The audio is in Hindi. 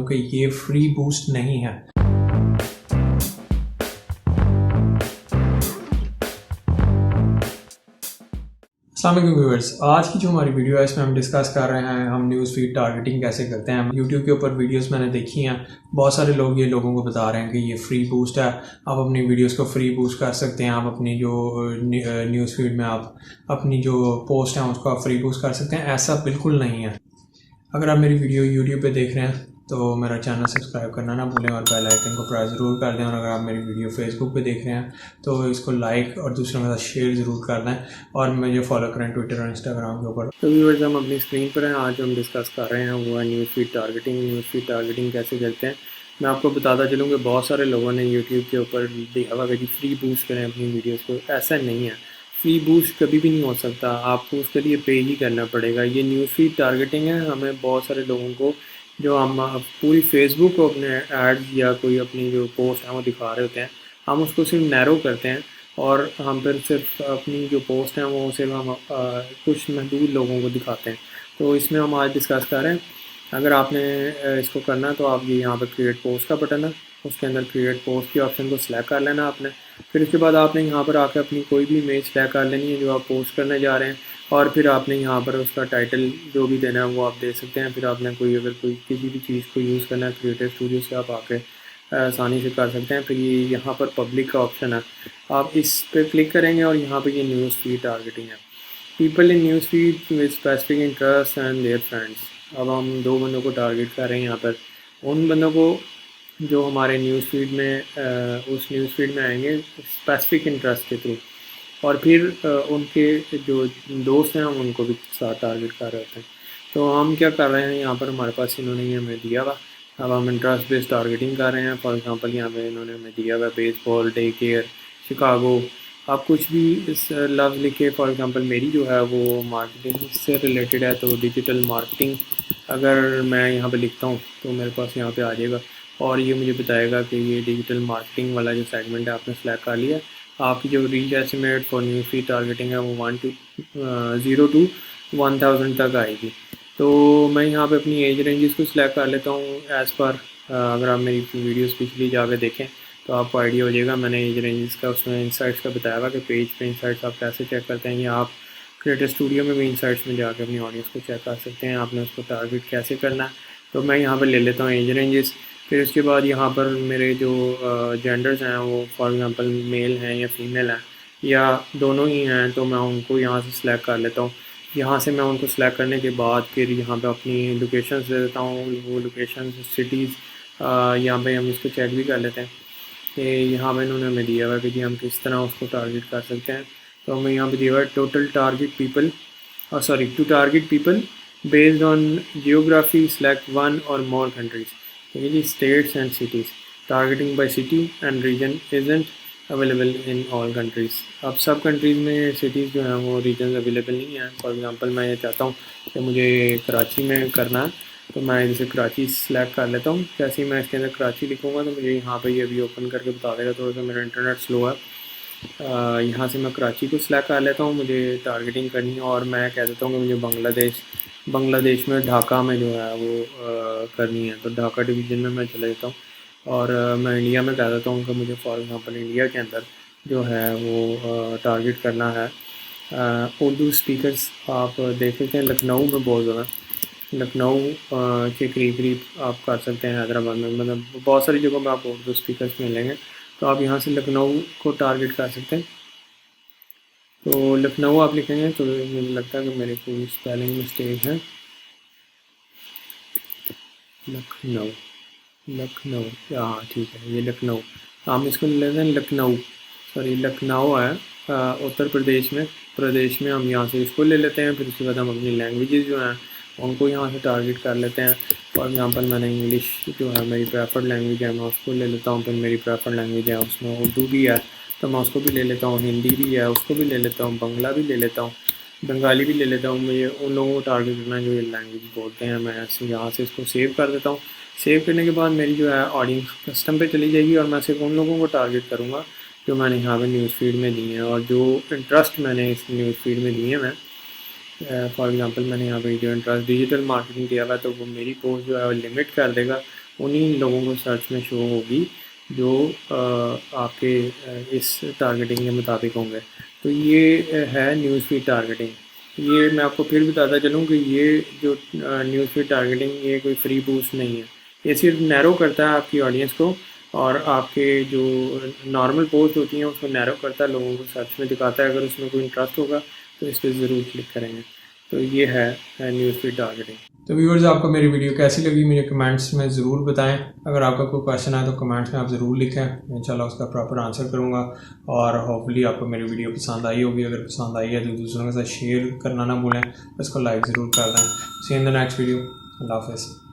कि ये फ्री बूस्ट नहीं है। अस्सलाम वालेकुम व्यूअर्स, आज की जो हमारी वीडियो है इसमें हम डिस्कस कर रहे हैं हम न्यूज़ फीड टारगेटिंग कैसे करते हैं। यूट्यूब के ऊपर वीडियोस मैंने देखी हैं, बहुत सारे लोग ये लोगों को बता रहे हैं कि ये फ्री बूस्ट है, आप अपनी वीडियोस को फ्री बूस्ट कर सकते हैं, आप अपनी जो न्यूज़ फीड में आप अपनी जो पोस्ट हैं उसको आप फ्री बूस्ट कर सकते हैं। ऐसा बिल्कुल नहीं है। अगर आप मेरी वीडियो यूट्यूब पे देख रहे हैं तो मेरा चैनल सब्सक्राइब करना ना भूलें और बेल आइकन को प्रेस ज़रूर कर दें। और अगर आप मेरी वीडियो फेसबुक पे देख रहे हैं तो इसको लाइक और दूसरों के साथ शेयर ज़रूर कर दें और मुझे फॉलो करें ट्विटर और इंस्टाग्राम के ऊपर। तो व्यूअर्स, हम अपनी स्क्रीन पर हैं। आज हम डिस्कस कर रहे हैं वो है news feed targeting. News feed targeting कैसे करते हैं मैं आपको बताता चलूँ कि बहुत सारे लोगों ने यूट्यूब के ऊपर देखा हुआ कि फ्री बूस्ट करें अपनी वीडियोज़ को। ऐसा नहीं है, फ्री बूस्ट कभी भी नहीं हो सकता, आपको उसके लिए पे ही करना पड़ेगा। ये न्यूज़ फीड टारगेटिंग है। हमें बहुत सारे लोगों को जो हम पूरी फेसबुक को अपने एड्स या कोई अपनी जो पोस्ट है वो दिखा रहे होते हैं, हम उसको सिर्फ नैरो करते हैं और हम फिर सिर्फ अपनी जो पोस्ट हैं वो सिर्फ हम कुछ महदूद लोगों को दिखाते हैं। तो इसमें हम आज डिस्कस कर रहे हैं। अगर आपने इसको करना है तो आप ये यहाँ पर क्रिएट पोस्ट का बटन है, उसके अंदर क्रिएट पोस्ट के ऑप्शन को सिलेक्ट कर लेना आपने। फिर उसके बाद आपने यहाँ पर आकर अपनी कोई भी इमेज सिलेक्ट कर लेनी है जो आप पोस्ट करने जा रहे हैं और फिर आपने यहाँ पर उसका टाइटल जो भी देना है वो आप दे सकते हैं। फिर आपने अगर कोई किसी भी चीज़ को यूज़ करना है क्रिएटिव स्टूडियो से आप आके आसानी से कर सकते हैं। फिर ये यहाँ पर पब्लिक का ऑप्शन है, आप इस पर क्लिक करेंगे और यहाँ पर ये न्यूज़ फीड टारगेटिंग है। People in news feed with specific interest and their friends. अब हम दो बंदों को टारगेट कर रहे हैं यहाँ पर, उन बंदों को जो हमारे न्यूज़ फीड में उस न्यूज़ फीड में आएंगे स्पेसिफिक इंटरेस्ट के थ्रू, और फिर उनके जो दोस्त हैं हम उनको भी साथ टारगेट कर रहे होते हैं। तो हम क्या कर रहे हैं, यहाँ पर हमारे पास इन्होंने ये हमें दिया हुआ, अब हम इंटरेस्ट बेस्ड टारगेटिंग कर रहे हैं। फॉर एग्जांपल यहाँ पे इन्होंने हमें दिया हुआ बेसबॉल, डे केयर, शिकागो। आप कुछ भी इस लफ्ज़ लिखे, फॉर एग्जांपल मेरी जो है वो मार्केटिंग से रिलेटेड है तो डिजिटल मार्केटिंग अगर मैं यहाँ पे लिखता हूँ तो मेरे पास यहाँ पे आ जाएगा और ये मुझे बताएगा कि ये डिजिटल मार्केटिंग वाला जो सेगमेंट है आपने सेलेक्ट कर लिया। आपकी जो reach estimate for news feed targeting है वो 0 to 1000 तक आएगी। तो मैं यहाँ पे अपनी एज रेंजेस को सिलेक्ट कर लेता हूँ एज़ पर। अगर आप मेरी वीडियोस पिछली जाके देखें तो आपको आइडिया हो जाएगा। मैंने एज रेंजेस का उसमें इंसाइट्स का बताया हुआ कि पेज पे इंसाइट्स आप कैसे चेक करते हैं, या आप क्रिएटर स्टूडियो में भी इंसाइट्स में जाकर अपनी ऑडियंस को चेक कर सकते हैं आपने उसको टारगेट कैसे करना है। तो मैं यहाँ पर ले लेता हूँ एज रेंजेस। फिर उसके बाद यहाँ पर मेरे जो जेंडर्स हैं वो फॉर एग्जांपल मेल हैं या फीमेल हैं या दोनों ही हैं, तो मैं उनको यहाँ से सिलेक्ट कर लेता हूँ। यहाँ से मैं उनको सिलेक्ट करने के बाद फिर यहाँ पे अपनी लोकेशंस दे देता हूँ। वो लोकेशंस सिटीज़ यहाँ पे हम इसको चेक भी कर लेते हैं कि यहाँ पे इन्होंने हमें दिया हुआ है कि जी हम किस तरह उसको टारगेट कर सकते हैं। तो हमें यहाँ पे दिया हुआ है total target people to target people based on geography select 1 or more countries, ठीक है जी, states and cities. Targeting by city and region isn't available in all countries. अब सब कंट्रीज़ में सिटीज़ जो हैं वो रीजन अवेलेबल नहीं है। फॉर एग्जांपल मैं ये चाहता हूँ कि मुझे कराची में करना है तो मैं जैसे कराची सेलेक्ट कर लेता हूँ। जैसे ही मैं इसके अंदर कराची लिखूँगा तो मुझे यहाँ पे ये अभी ओपन करके बता देगा। थोड़ा सा मेरा इंटरनेट स्लो है। यहाँ से मैं कराची को सिलेक्ट कर लेता हूँ, मुझे टारगेटिंग करनी है और मैं कह देता हूँ कि मुझे बांग्लादेश में ढाका में जो है वो करनी है। तो ढाका डिवीज़न में मैं चले जाता हूँ और मैं इंडिया में कह देता हूँ कि मुझे फॉर एग्जांपल इंडिया के अंदर जो है वो टारगेट करना है। उर्दू स्पीकर्स आप देख सकते हैं लखनऊ में बहुत ज़्यादा, लखनऊ के करीब आप कर सकते हैं। हैदराबाद में मतलब बहुत सारी जगहों में आपको उर्दू स्पीकर्स मिलेंगे, तो आप यहाँ से लखनऊ को टारगेट कर सकते हैं। तो लखनऊ आप लिखेंगे तो मुझे लगता है कि मेरे कोई स्पेलिंग मिस्टेक है। लखनऊ हाँ ठीक है, ये लखनऊ, हम इसको लेते हैं लखनऊ, सॉरी लखनऊ है उत्तर प्रदेश में हम यहाँ से इसको ले लेते हैं। फिर उसके बाद हम अपनी लैंग्वेजेस जो हैं उनको यहाँ से टारगेट कर लेते हैं। फॉर एग्जांपल मैंने इंग्लिश जो है मेरी प्रेफर्ड लैंग्वेज है मैं उसको ले लेता हूँ। फिर मेरी प्रेफर्ड लैंग्वेज है उसमें उर्दू भी है तो मैं उसको भी ले लेता हूँ, हिंदी भी है उसको भी ले लेता हूँ, बंगला भी ले लेता हूँ, बंगाली भी ले लेता हूँ। मुझे उन लोगों को टारगेट करना है जो ये लैंग्वेज बोलते हैं। मैं यहाँ से इसको सेव कर देता हूँ। सेव करने के बाद मेरी जो है ऑडियंस कस्टम पे चली जाएगी और मैं सिर्फ उन लोगों को टारगेट करूँगा जो मैंने यहाँ पे न्यूज़ फीड में दिए हैं और जो इंटरेस्ट मैंने इस न्यूज़ फीड में दिए हैं। मैं फॉर एग्जांपल मैंने यहाँ पे जो इंटरेस्ट डिजिटल मार्केटिंग दिया हुआ है तो वो मेरी पोस्ट जो है वो लिमिट कर देगा उन्हीं लोगों को सर्च में शो होगी जो आपके इस टारगेटिंग के मुताबिक होंगे। तो ये है न्यूज़ फीड टारगेटिंग। ये मैं आपको फिर बताता चलूँ कि ये जो न्यूज़ फीड टारगेटिंग ये कोई फ्री बूस्ट नहीं है। ये सिर्फ नैरो करता है आपकी ऑडियंस को, और आपके जो नॉर्मल पोस्ट होती हैं उसको नैरो करता है, लोगों को सर्च में दिखाता है। अगर उसमें कोई इंटरेस्ट होगा तो इस पर ज़रूर क्लिक करेंगे। तो ये है न्यूज़ फीड टारगेटिंग। तो व्यूअर्स, आपको मेरी वीडियो कैसी लगी मुझे कमेंट्स में ज़रूर बताएं। अगर आपका कोई क्वेश्चन है तो कमेंट्स में आप ज़रूर लिखें, इंशाल्लाह उसका प्रॉपर आंसर करूंगा। और होपफुली आपको मेरी वीडियो पसंद आई होगी। अगर पसंद आई है तो दूसरों के साथ शेयर करना ना भूलें, इसको लाइक ज़रूर कर दें। सी इन द नेक्स्ट वीडियो। अल्लाह हाफ़िज़।